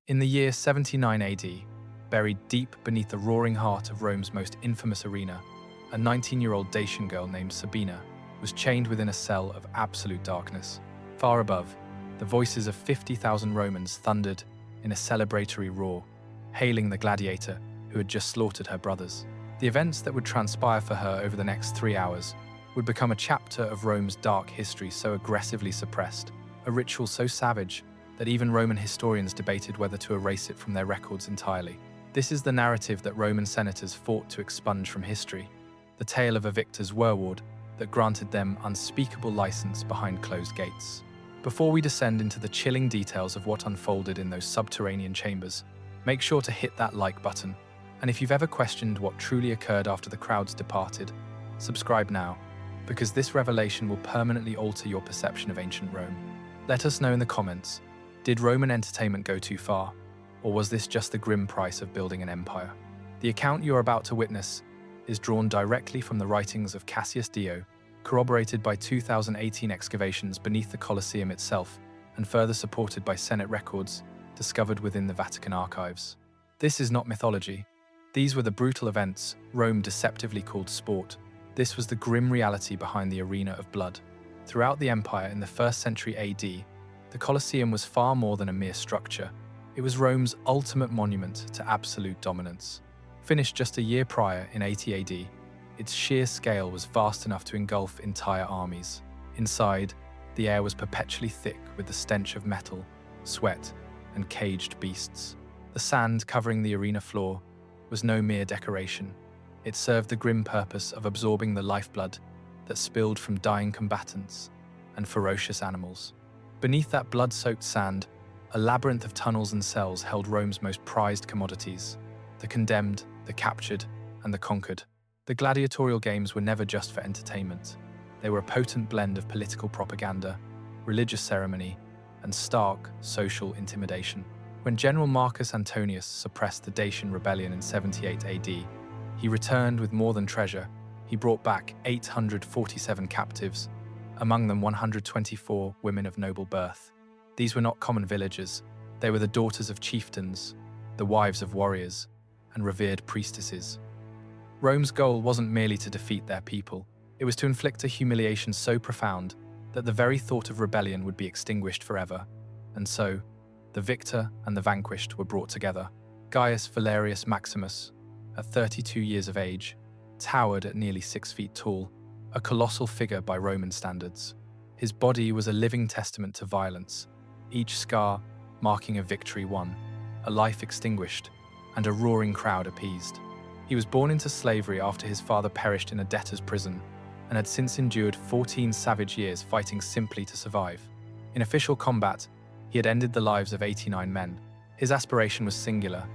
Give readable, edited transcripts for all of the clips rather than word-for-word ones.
In the year 79 AD, buried deep beneath the roaring heart of Rome's most infamous arena, a 19-year-old Dacian girl named Sabina was chained within a cell of absolute darkness. Far above, the voices of 50,000 Romans thundered in a celebratory roar, hailing the gladiator who had just slaughtered her brothers. The events that would transpire for her over the next 3 hours would become a chapter of Rome's dark history so aggressively suppressed, a ritual so savage that even Roman historians debated whether to erase it from their records entirely. This is the narrative that Roman senators fought to expunge from history, the tale of a victor's wereward that granted them unspeakable license behind closed gates. Before we descend into the chilling details of what unfolded in those subterranean chambers, make sure to hit that like button. And if you've ever questioned what truly occurred after the crowds departed, subscribe now, because this revelation will permanently alter your perception of ancient Rome. Let us know in the comments, did Roman entertainment go too far, or was this just the grim price of building an empire? The account you are about to witness is drawn directly from the writings of Cassius Dio, corroborated by 2018 excavations beneath the Colosseum itself, and further supported by Senate records discovered within the Vatican archives. This is not mythology. These were the brutal events Rome deceptively called sport. This was the grim reality behind the arena of blood. Throughout the empire in the 1st century AD, the Colosseum was far more than a mere structure. It was Rome's ultimate monument to absolute dominance. Finished just a year prior in 80 AD, its sheer scale was vast enough to engulf entire armies. Inside, the air was perpetually thick with the stench of metal, sweat, and caged beasts. The sand covering the arena floor was no mere decoration. It served the grim purpose of absorbing the lifeblood that spilled from dying combatants and ferocious animals. Beneath that blood-soaked sand, a labyrinth of tunnels and cells held Rome's most prized commodities: the condemned, the captured, and the conquered. The gladiatorial games were never just for entertainment. They were a potent blend of political propaganda, religious ceremony, and stark social intimidation. When General Marcus Antonius suppressed the Dacian rebellion in 78 AD, he returned with more than treasure. He brought back 847 captives, among them 124 women of noble birth. These were not common villagers. They were the daughters of chieftains, the wives of warriors, and revered priestesses. Rome's goal wasn't merely to defeat their people. It was to inflict a humiliation so profound that the very thought of rebellion would be extinguished forever. And so, the victor and the vanquished were brought together. Gaius Valerius Maximus, at 32 years of age, towered at nearly 6 feet tall, a colossal figure by Roman standards. His body was a living testament to violence, each scar marking a victory won, a life extinguished, and a roaring crowd appeased. He was born into slavery after his father perished in a debtor's prison, and had since endured 14 savage years fighting simply to survive. In official combat, he had ended the lives of 89 men. His aspiration was singular: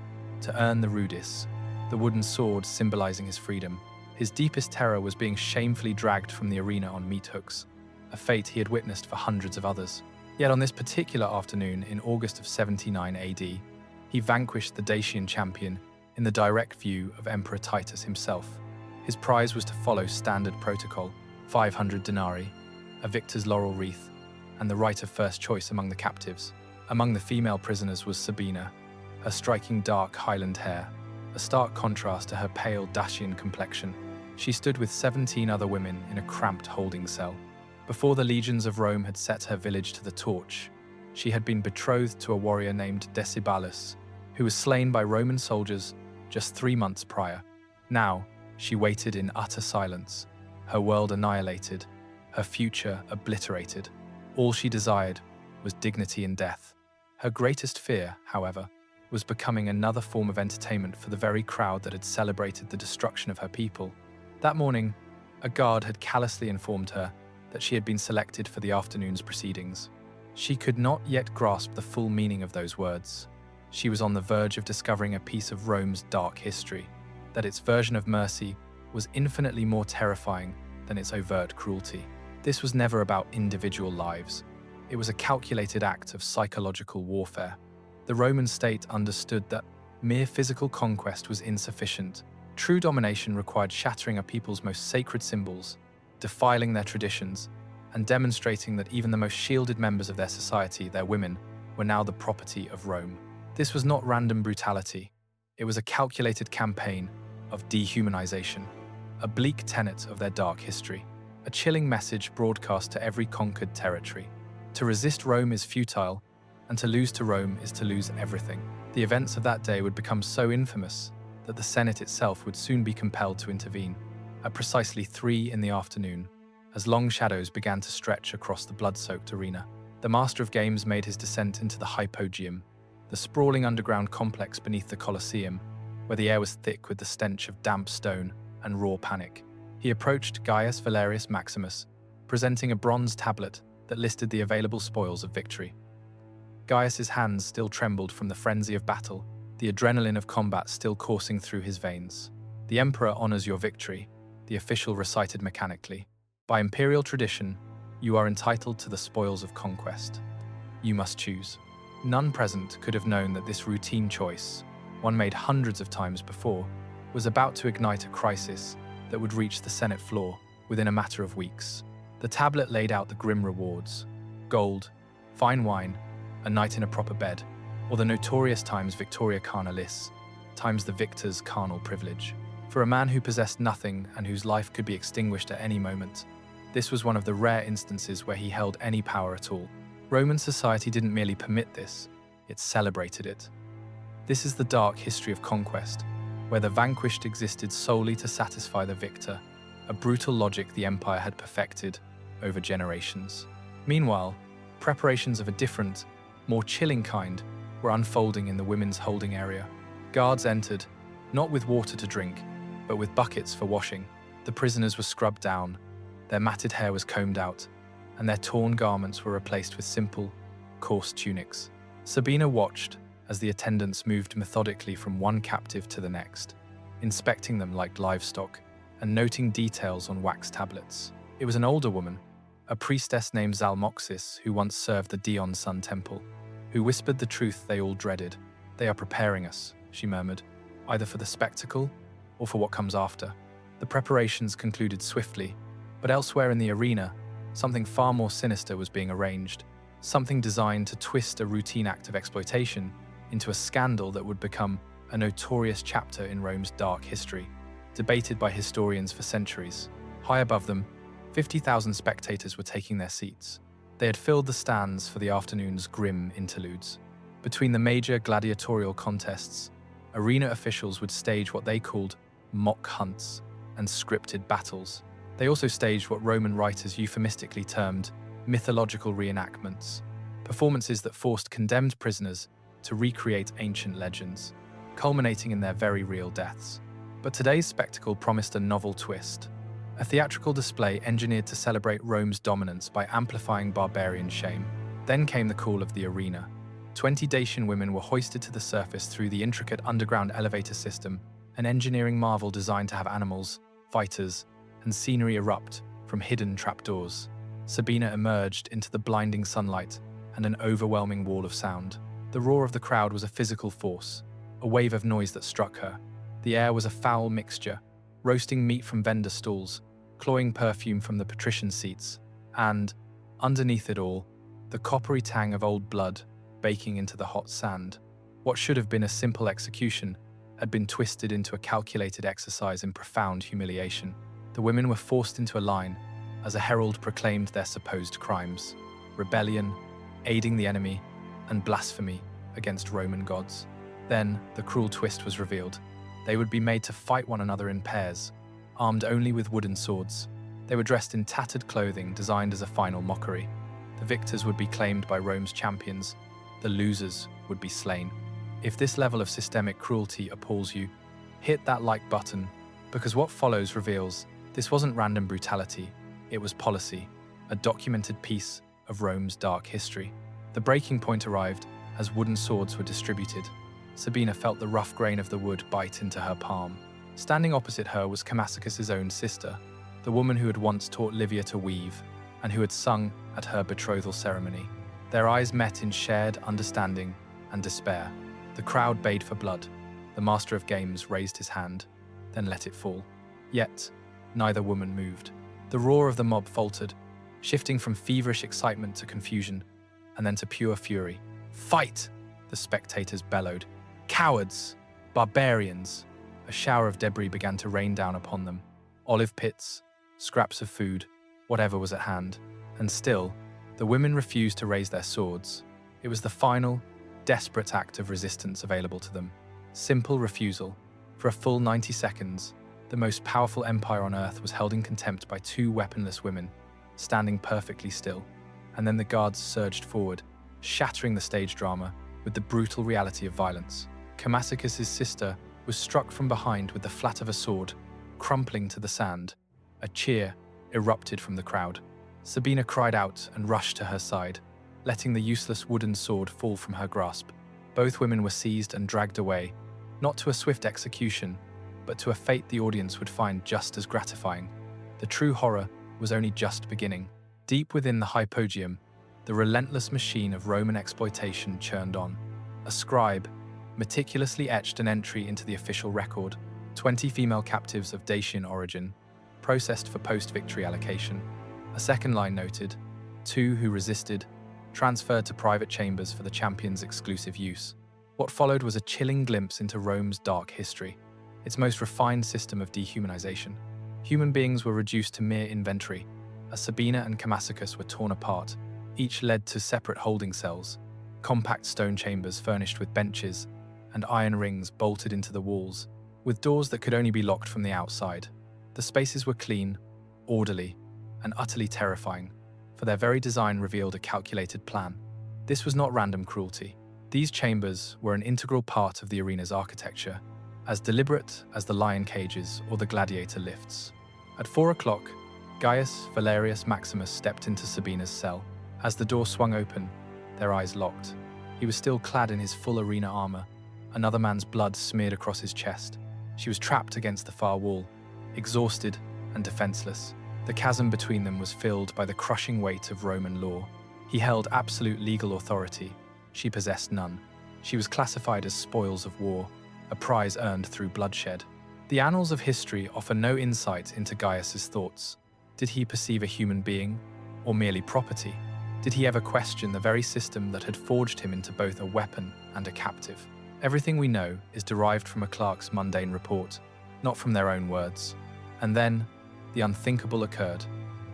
to earn the rudis, the wooden sword symbolizing his freedom. His deepest terror was being shamefully dragged from the arena on meat hooks, a fate he had witnessed for hundreds of others. Yet on this particular afternoon in August of 79 AD, he vanquished the Dacian champion in the direct view of Emperor Titus himself. His prize was to follow standard protocol: 500 denarii, a victor's laurel wreath, and the right of first choice among the captives. Among the female prisoners was Sabina, her striking dark Highland hair, a stark contrast to her pale Dacian complexion. She stood with 17 other women in a cramped holding cell. Before the legions of Rome had set her village to the torch, she had been betrothed to a warrior named Decebalus, who was slain by Roman soldiers just 3 months prior. Now, she waited in utter silence, her world annihilated, her future obliterated. All she desired was dignity in death. Her greatest fear, however, was becoming another form of entertainment for the very crowd that had celebrated the destruction of her people. That morning, a guard had callously informed her that she had been selected for the afternoon's proceedings. She could not yet grasp the full meaning of those words. She was on the verge of discovering a piece of Rome's dark history, that its version of mercy was infinitely more terrifying than its overt cruelty. This was never about individual lives. It was a calculated act of psychological warfare. The Roman state understood that mere physical conquest was insufficient. True domination required shattering a people's most sacred symbols, defiling their traditions, and demonstrating that even the most shielded members of their society, their women, were now the property of Rome. This was not random brutality. It was a calculated campaign of dehumanization, a bleak tenet of their dark history, a chilling message broadcast to every conquered territory. To resist Rome is futile, and to lose to Rome is to lose everything. The events of that day would become so infamous that the Senate itself would soon be compelled to intervene. At precisely 3 in the afternoon, as long shadows began to stretch across the blood-soaked arena, the Master of Games made his descent into the Hypogeum, the sprawling underground complex beneath the Colosseum, where the air was thick with the stench of damp stone and raw panic. He approached Gaius Valerius Maximus, presenting a bronze tablet that listed the available spoils of victory. Gaius's hands still trembled from the frenzy of battle, the adrenaline of combat still coursing through his veins. "The Emperor honors your victory," the official recited mechanically. "By imperial tradition, you are entitled to the spoils of conquest. You must choose." None present could have known that this routine choice, one made hundreds of times before, was about to ignite a crisis that would reach the Senate floor within a matter of weeks. The tablet laid out the grim rewards: gold, fine wine, a night in a proper bed, or the notorious times Victoria Carnalis, times the victor's carnal privilege. For a man who possessed nothing and whose life could be extinguished at any moment, this was one of the rare instances where he held any power at all. Roman society didn't merely permit this, it celebrated it. This is the dark history of conquest, where the vanquished existed solely to satisfy the victor, a brutal logic the empire had perfected over generations. Meanwhile, preparations of a different, more chilling kind were unfolding in the women's holding area. Guards entered, not with water to drink, but with buckets for washing. The prisoners were scrubbed down, their matted hair was combed out, and their torn garments were replaced with simple, coarse tunics. Sabina watched as the attendants moved methodically from one captive to the next, inspecting them like livestock and noting details on wax tablets. It was an older woman, a priestess named Zalmoxis, who once served the Dion Sun Temple, who whispered the truth they all dreaded. "They are preparing us," she murmured, "either for the spectacle or for what comes after." The preparations concluded swiftly, but elsewhere in the arena, something far more sinister was being arranged, something designed to twist a routine act of exploitation into a scandal that would become a notorious chapter in Rome's dark history, debated by historians for centuries. High above them, 50,000 spectators were taking their seats. They had filled the stands for the afternoon's grim interludes. Between the major gladiatorial contests, arena officials would stage what they called mock hunts and scripted battles. They also staged what Roman writers euphemistically termed mythological reenactments, performances that forced condemned prisoners to recreate ancient legends, culminating in their very real deaths. But today's spectacle promised a novel twist, a theatrical display engineered to celebrate Rome's dominance by amplifying barbarian shame. Then came the call of the arena. 20 Dacian women were hoisted to the surface through the intricate underground elevator system, an engineering marvel designed to have animals, fighters, and scenery erupt from hidden trapdoors. Sabina emerged into the blinding sunlight and an overwhelming wall of sound. The roar of the crowd was a physical force, a wave of noise that struck her. The air was a foul mixture, roasting meat from vendor stalls, cloying perfume from the patrician seats, and, underneath it all, the coppery tang of old blood baking into the hot sand. What should have been a simple execution had been twisted into a calculated exercise in profound humiliation. The women were forced into a line as a herald proclaimed their supposed crimes: rebellion, aiding the enemy, and blasphemy against Roman gods. Then, the cruel twist was revealed. They would be made to fight one another in pairs, armed only with wooden swords. They were dressed in tattered clothing designed as a final mockery. The victors would be claimed by Rome's champions. The losers would be slain. If this level of systemic cruelty appalls you, hit that like button, because what follows reveals this wasn't random brutality, it was policy, a documented piece of Rome's dark history. The breaking point arrived as wooden swords were distributed. Sabina felt the rough grain of the wood bite into her palm. Standing opposite her was Camasiccus's own sister, the woman who had once taught Livia to weave and who had sung at her betrothal ceremony. Their eyes met in shared understanding and despair. The crowd bayed for blood. The Master of Games raised his hand, then let it fall. Yet, neither woman moved. The roar of the mob faltered, shifting from feverish excitement to confusion, and then to pure fury. "Fight!" The the spectators bellowed. Cowards! Barbarians! A shower of debris began to rain down upon them. Olive pits, scraps of food, whatever was at hand. And still, the women refused to raise their swords. It was the final, desperate act of resistance available to them. Simple refusal. For a full 90 seconds, the most powerful empire on earth was held in contempt by two weaponless women, standing perfectly still. And then the guards surged forward, shattering the stage drama with the brutal reality of violence. Kamasikas' sister was struck from behind with the flat of a sword, crumpling to the sand. A cheer erupted from the crowd. Sabina cried out and rushed to her side, letting the useless wooden sword fall from her grasp. Both women were seized and dragged away, not to a swift execution, but to a fate the audience would find just as gratifying. The true horror was only just beginning. Deep within the hypogeum, the relentless machine of Roman exploitation churned on. A scribe meticulously etched an entry into the official record: 20 female captives of Dacian origin, processed for post-victory allocation. A second line noted, 2 who resisted, transferred to private chambers for the champion's exclusive use. What followed was a chilling glimpse into Rome's dark history, its most refined system of dehumanization. Human beings were reduced to mere inventory, as Sabina and Kamasikas were torn apart, each led to separate holding cells, compact stone chambers furnished with benches and iron rings bolted into the walls, with doors that could only be locked from the outside. The spaces were clean, orderly, and utterly terrifying, for their very design revealed a calculated plan. This was not random cruelty. These chambers were an integral part of the arena's architecture, as deliberate as the lion cages or the gladiator lifts. At 4 o'clock, Gaius Valerius Maximus stepped into Sabina's cell. As the door swung open, their eyes locked. He was still clad in his full arena armor, another man's blood smeared across his chest. She was trapped against the far wall, exhausted and defenseless. The chasm between them was filled by the crushing weight of Roman law. He held absolute legal authority. She possessed none. She was classified as spoils of war, a prize earned through bloodshed. The annals of history offer no insight into Gaius's thoughts. Did he perceive a human being, or merely property? Did he ever question the very system that had forged him into both a weapon and a captive? Everything we know is derived from a clerk's mundane report, not from their own words. And then, the unthinkable occurred,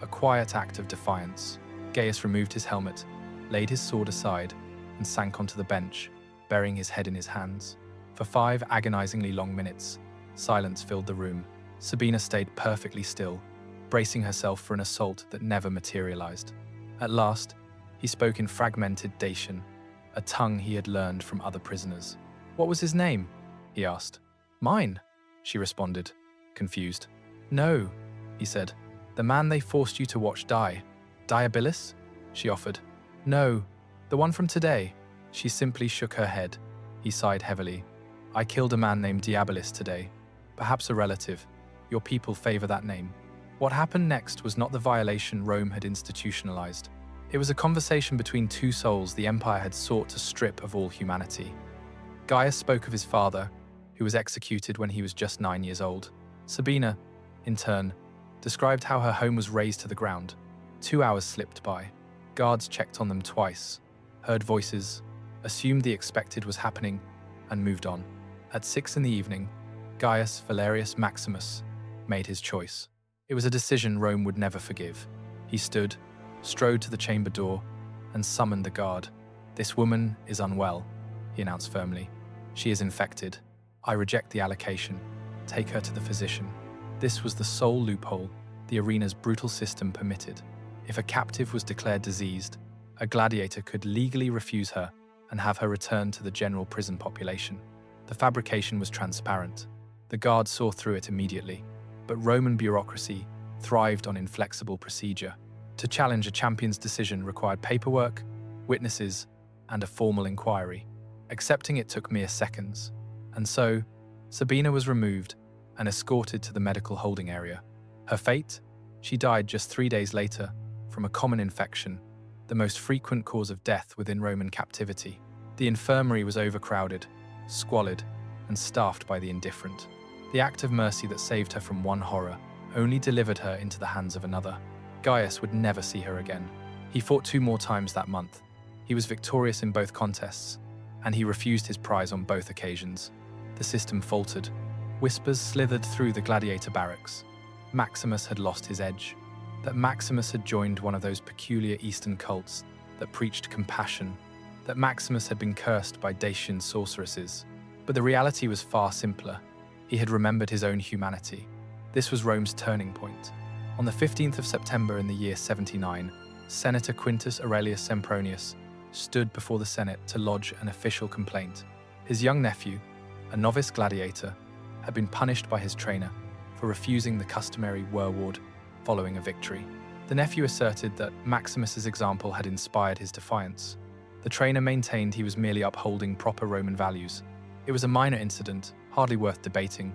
a quiet act of defiance. Gaius removed his helmet, laid his sword aside, and sank onto the bench, burying his head in his hands. For 5 agonizingly long minutes, silence filled the room. Sabina stayed perfectly still, bracing herself for an assault that never materialized. At last, he spoke in fragmented Dacian, a tongue he had learned from other prisoners. "What was his name?" he asked. "Mine," she responded, confused. "No," he said. "The man they forced you to watch die." "Diabilis?" she offered. "No, the one from today." She simply shook her head. He sighed heavily. "I killed a man named Diabilis today. Perhaps a relative. Your people favor that name." What happened next was not the violation Rome had institutionalized. It was a conversation between two souls the empire had sought to strip of all humanity. Gaius spoke of his father, who was executed when he was just 9 years old. Sabina, in turn, described how her home was razed to the ground. 2 hours slipped by. Guards checked on them twice, heard voices, assumed the expected was happening, and moved on. At 6 in the evening, Gaius Valerius Maximus made his choice. It was a decision Rome would never forgive. He stood, strode to the chamber door, and summoned the guard. "This woman is unwell," he announced firmly. "She is infected. I reject the allocation. Take her to the physician." This was the sole loophole the arena's brutal system permitted. If a captive was declared diseased, a gladiator could legally refuse her and have her returned to the general prison population. The fabrication was transparent. The guard saw through it immediately. But Roman bureaucracy thrived on inflexible procedure. To challenge a champion's decision required paperwork, witnesses, and a formal inquiry. Accepting it took mere seconds. And so, Sabina was removed and escorted to the medical holding area. Her fate? She died just 3 days later from a common infection, the most frequent cause of death within Roman captivity. The infirmary was overcrowded, squalid, and staffed by the indifferent. The act of mercy that saved her from one horror only delivered her into the hands of another. Gaius would never see her again. He fought 2 more times that month. He was victorious in both contests, and he refused his prize on both occasions. The system faltered. Whispers slithered through the gladiator barracks. Maximus had lost his edge. That Maximus had joined one of those peculiar Eastern cults that preached compassion. That Maximus had been cursed by Dacian sorceresses. But the reality was far simpler. He had remembered his own humanity. This was Rome's turning point. On the 15th of September in the year 79, Senator Quintus Aurelius Sempronius stood before the Senate to lodge an official complaint. His young nephew, a novice gladiator, had been punished by his trainer for refusing the customary reward following a victory. The nephew asserted that Maximus's example had inspired his defiance. The trainer maintained he was merely upholding proper Roman values. It was a minor incident, hardly worth debating,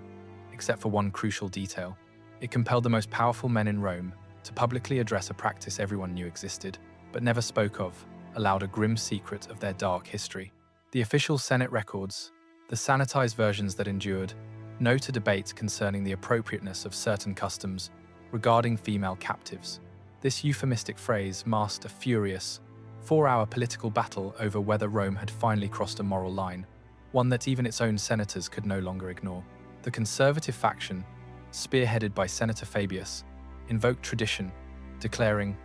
except for one crucial detail. It compelled the most powerful men in Rome to publicly address a practice everyone knew existed, but never spoke of, allowed a grim secret of their dark history. The official Senate records, the sanitized versions that endured, note a debate concerning the appropriateness of certain customs regarding female captives. This euphemistic phrase masked a furious, 4-hour political battle over whether Rome had finally crossed a moral line, one that even its own senators could no longer ignore. The conservative faction, spearheaded by Senator Fabius, invoked tradition, declaring,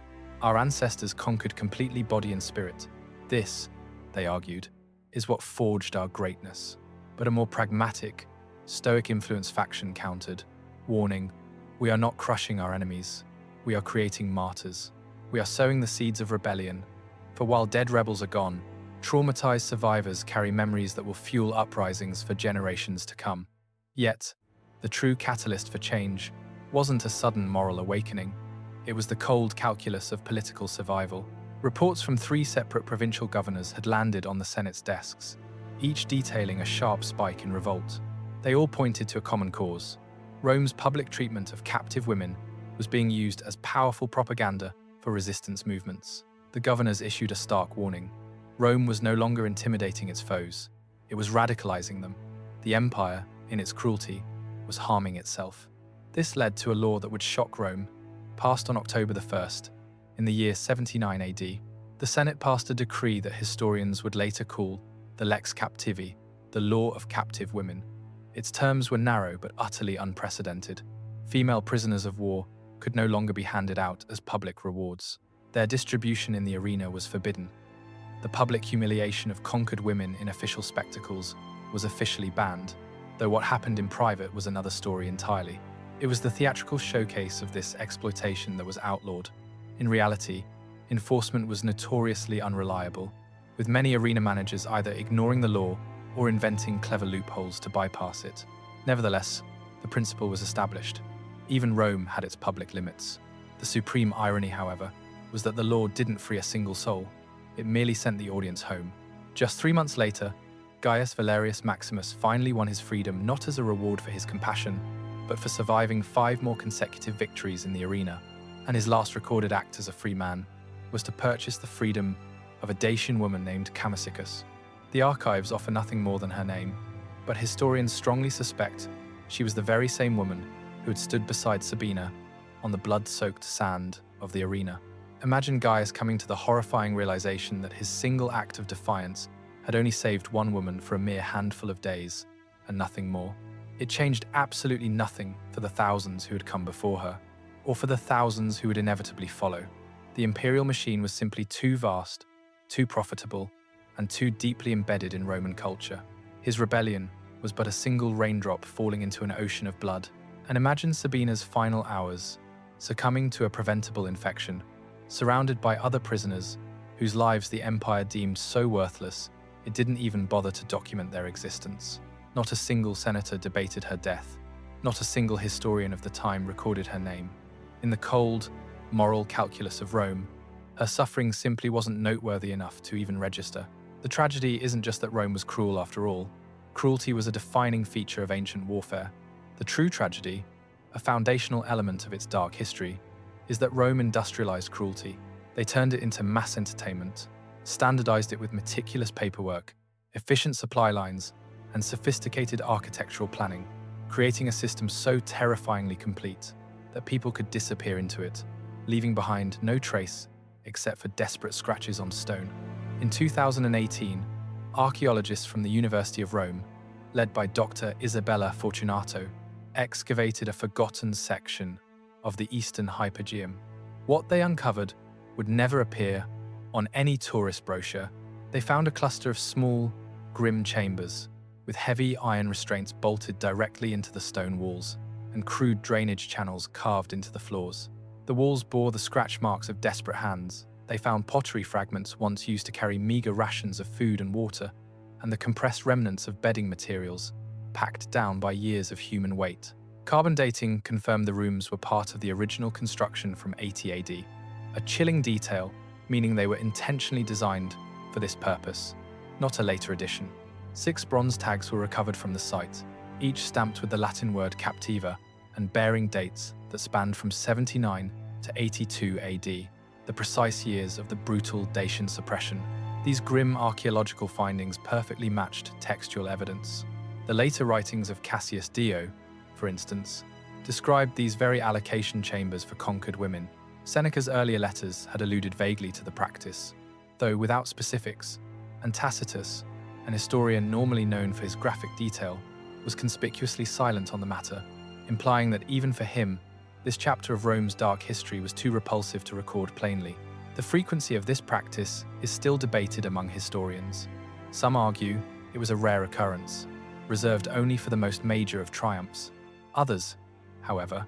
"Our ancestors conquered completely body and spirit. This," they argued, "is what forged our greatness." But a more pragmatic, Stoic-influenced faction countered, warning, "We are not crushing our enemies. We are creating martyrs. We are sowing the seeds of rebellion. For while dead rebels are gone, traumatized survivors carry memories that will fuel uprisings for generations to come." Yet, the true catalyst for change wasn't a sudden moral awakening. It was the cold calculus of political survival. Reports from 3 separate provincial governors had landed on the Senate's desks, each detailing a sharp spike in revolt. They all pointed to a common cause. Rome's public treatment of captive women was being used as powerful propaganda for resistance movements. The governors issued a stark warning. Rome was no longer intimidating its foes. It was radicalizing them. The empire, in its cruelty, was harming itself. This led to a law that would shock Rome, passed on October 1st, in the year 79 AD. The Senate passed a decree that historians would later call the Lex Captivi, the law of captive women. Its terms were narrow but utterly unprecedented. Female prisoners of war could no longer be handed out as public rewards. Their distribution in the arena was forbidden. The public humiliation of conquered women in official spectacles was officially banned, though what happened in private was another story entirely. It was the theatrical showcase of this exploitation that was outlawed. In reality, enforcement was notoriously unreliable, with many arena managers either ignoring the law or inventing clever loopholes to bypass it. Nevertheless, the principle was established. Even Rome had its public limits. The supreme irony, however, was that the law didn't free a single soul. It merely sent the audience home. Just 3 months later, Gaius Valerius Maximus finally won his freedom not as a reward for his compassion, but for surviving 5 more consecutive victories in the arena. And his last recorded act as a free man was to purchase the freedom of a Dacian woman named Camicicus. The archives offer nothing more than her name, but historians strongly suspect she was the very same woman who had stood beside Sabina on the blood-soaked sand of the arena. Imagine Gaius coming to the horrifying realization that his single act of defiance had only saved one woman for a mere handful of days, and nothing more. It changed absolutely nothing for the thousands who had come before her, or for the thousands who would inevitably follow. The imperial machine was simply too vast, too profitable, and too deeply embedded in Roman culture. His rebellion was but a single raindrop falling into an ocean of blood. And imagine Sabina's final hours, succumbing to a preventable infection, surrounded by other prisoners whose lives the empire deemed so worthless it didn't even bother to document their existence. Not a single senator debated her death. Not a single historian of the time recorded her name. In the cold, moral calculus of Rome, her suffering simply wasn't noteworthy enough to even register. The tragedy isn't just that Rome was cruel after all. Cruelty was a defining feature of ancient warfare. The true tragedy, a foundational element of its dark history, is that Rome industrialized cruelty. They turned it into mass entertainment, standardized it with meticulous paperwork, efficient supply lines, and sophisticated architectural planning, creating a system so terrifyingly complete that people could disappear into it, leaving behind no trace except for desperate scratches on stone. In 2018, archaeologists from the University of Rome, led by Dr. Isabella Fortunato, excavated a forgotten section of the Eastern Hypogeum. What they uncovered would never appear on any tourist brochure. They found a cluster of small, grim chambers, with heavy iron restraints bolted directly into the stone walls and crude drainage channels carved into the floors. The walls bore the scratch marks of desperate hands. They found pottery fragments once used to carry meager rations of food and water, and the compressed remnants of bedding materials, packed down by years of human weight. Carbon dating confirmed the rooms were part of the original construction from 80 AD, a chilling detail, meaning they were intentionally designed for this purpose, not a later addition. 6 bronze tags were recovered from the site, each stamped with the Latin word captiva and bearing dates that spanned from 79 to 82 AD, the precise years of the brutal Dacian suppression. These grim archaeological findings perfectly matched textual evidence. The later writings of Cassius Dio, for instance, described these very allocation chambers for conquered women. Seneca's earlier letters had alluded vaguely to the practice, though without specifics, and Tacitus, an historian normally known for his graphic detail, was conspicuously silent on the matter, implying that even for him, this chapter of Rome's dark history was too repulsive to record plainly. The frequency of this practice is still debated among historians. Some argue it was a rare occurrence, reserved only for the most major of triumphs. Others, however,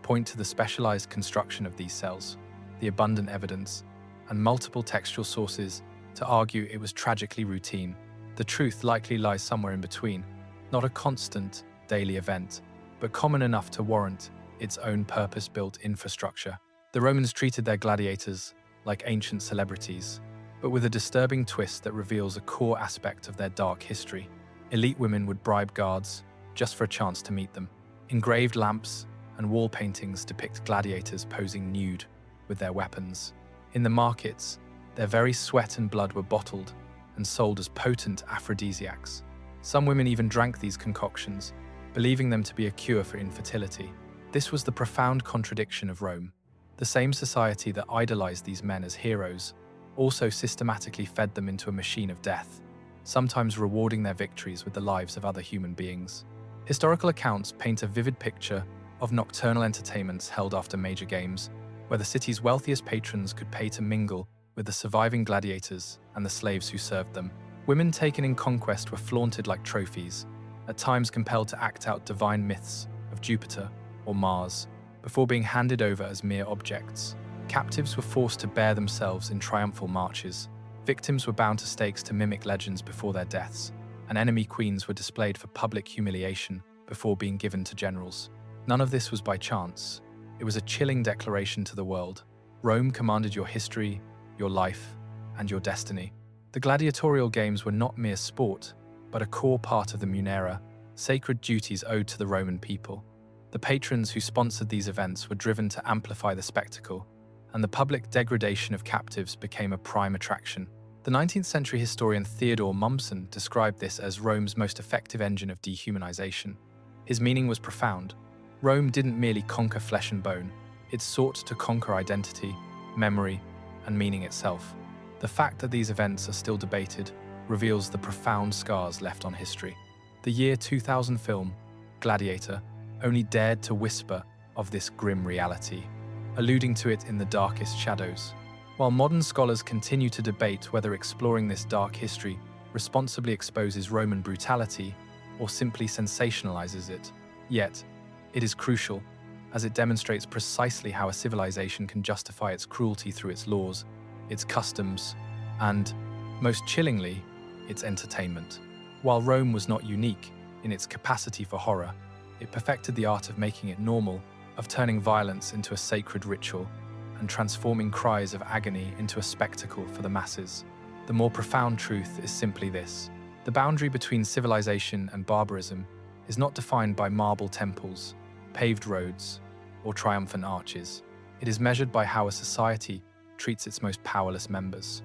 point to the specialized construction of these cells, the abundant evidence, and multiple textual sources to argue it was tragically routine. The truth likely lies somewhere in between, not a constant, daily event, but common enough to warrant its own purpose-built infrastructure. The Romans treated their gladiators like ancient celebrities, but with a disturbing twist that reveals a core aspect of their dark history. Elite women would bribe guards just for a chance to meet them. Engraved lamps and wall paintings depict gladiators posing nude with their weapons. In the markets, their very sweat and blood were bottled and sold as potent aphrodisiacs. Some women even drank these concoctions, believing them to be a cure for infertility. This was the profound contradiction of Rome. The same society that idolized these men as heroes also systematically fed them into a machine of death, sometimes rewarding their victories with the lives of other human beings. Historical accounts paint a vivid picture of nocturnal entertainments held after major games, where the city's wealthiest patrons could pay to mingle with the surviving gladiators and the slaves who served them. Women taken in conquest were flaunted like trophies, at times compelled to act out divine myths of Jupiter or Mars, before being handed over as mere objects. Captives were forced to bear themselves in triumphal marches. Victims were bound to stakes to mimic legends before their deaths, and enemy queens were displayed for public humiliation before being given to generals. None of this was by chance. It was a chilling declaration to the world. Rome commanded your history, your life, and your destiny. The gladiatorial games were not mere sport, but a core part of the munera, sacred duties owed to the Roman people. The patrons who sponsored these events were driven to amplify the spectacle, and the public degradation of captives became a prime attraction. The 19th century historian Theodore Mommsen described this as Rome's most effective engine of dehumanization. His meaning was profound. Rome didn't merely conquer flesh and bone, it sought to conquer identity, memory, and meaning itself. The fact that these events are still debated reveals the profound scars left on history. The year 2000 film, Gladiator, only dared to whisper of this grim reality, alluding to it in the darkest shadows. While modern scholars continue to debate whether exploring this dark history responsibly exposes Roman brutality or simply sensationalizes it, yet, it is crucial, as it demonstrates precisely how a civilization can justify its cruelty through its laws, its customs, and, most chillingly, its entertainment. While Rome was not unique in its capacity for horror, it perfected the art of making it normal, of turning violence into a sacred ritual, and transforming cries of agony into a spectacle for the masses. The more profound truth is simply this: the boundary between civilization and barbarism is not defined by marble temples, paved roads, or triumphant arches. It is measured by how a society treats its most powerless members.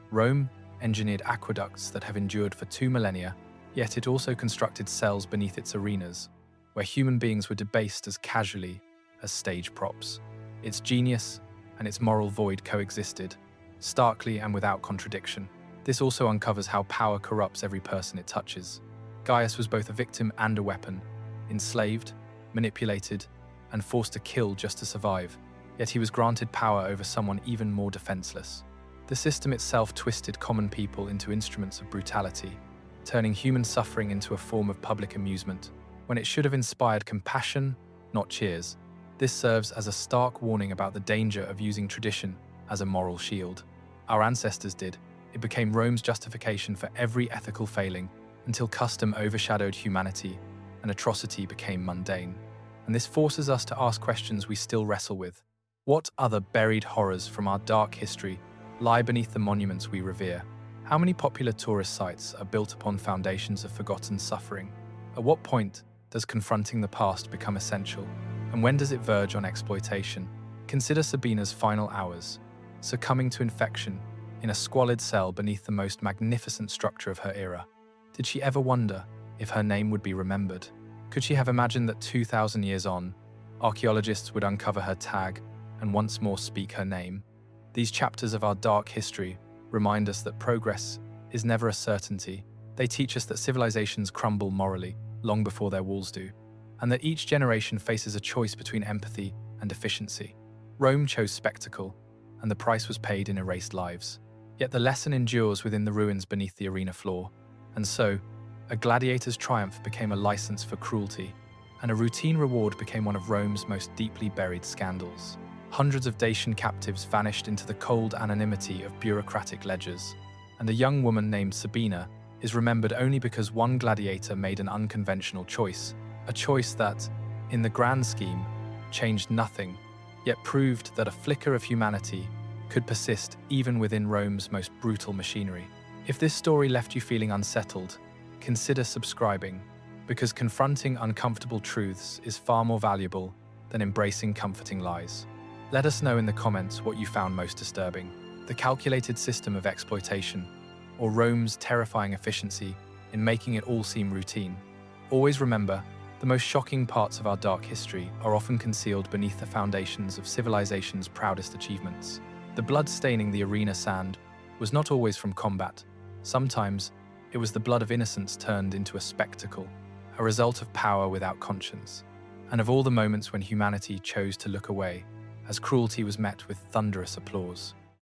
Rome engineered aqueducts that have endured for 2 millennia, yet it also constructed cells beneath its arenas, where human beings were debased as casually as stage props. Its genius and its moral void coexisted, starkly and without contradiction. This also uncovers how power corrupts every person it touches. Gaius was both a victim and a weapon, enslaved, manipulated, and forced to kill just to survive, yet he was granted power over someone even more defenseless. The system itself twisted common people into instruments of brutality, turning human suffering into a form of public amusement, when it should have inspired compassion, not cheers. This serves as a stark warning about the danger of using tradition as a moral shield. Our ancestors did. It became Rome's justification for every ethical failing, until custom overshadowed humanity and atrocity became mundane. And this forces us to ask questions we still wrestle with. What other buried horrors from our dark history lie beneath the monuments we revere? How many popular tourist sites are built upon foundations of forgotten suffering? At what point does confronting the past become essential? And when does it verge on exploitation? Consider Sabina's final hours, succumbing to infection in a squalid cell beneath the most magnificent structure of her era. Did she ever wonder if her name would be remembered? Could she have imagined that 2,000 years on, archaeologists would uncover her tag and once more speak her name? These chapters of our dark history remind us that progress is never a certainty. They teach us that civilizations crumble morally long before their walls do, and that each generation faces a choice between empathy and efficiency. Rome chose spectacle, and the price was paid in erased lives. Yet the lesson endures within the ruins beneath the arena floor, and so, a gladiator's triumph became a license for cruelty, and a routine reward became one of Rome's most deeply buried scandals. Hundreds of Dacian captives vanished into the cold anonymity of bureaucratic ledgers, and a young woman named Sabina is remembered only because one gladiator made an unconventional choice, a choice that, in the grand scheme, changed nothing, yet proved that a flicker of humanity could persist even within Rome's most brutal machinery. If this story left you feeling unsettled, consider subscribing, because confronting uncomfortable truths is far more valuable than embracing comforting lies. Let us know in the comments what you found most disturbing: the calculated system of exploitation, or Rome's terrifying efficiency in making it all seem routine. Always remember, the most shocking parts of our dark history are often concealed beneath the foundations of civilization's proudest achievements. The blood staining the arena sand was not always from combat. Sometimes, it was the blood of innocence turned into a spectacle, a result of power without conscience, and of all the moments when humanity chose to look away, as cruelty was met with thunderous applause.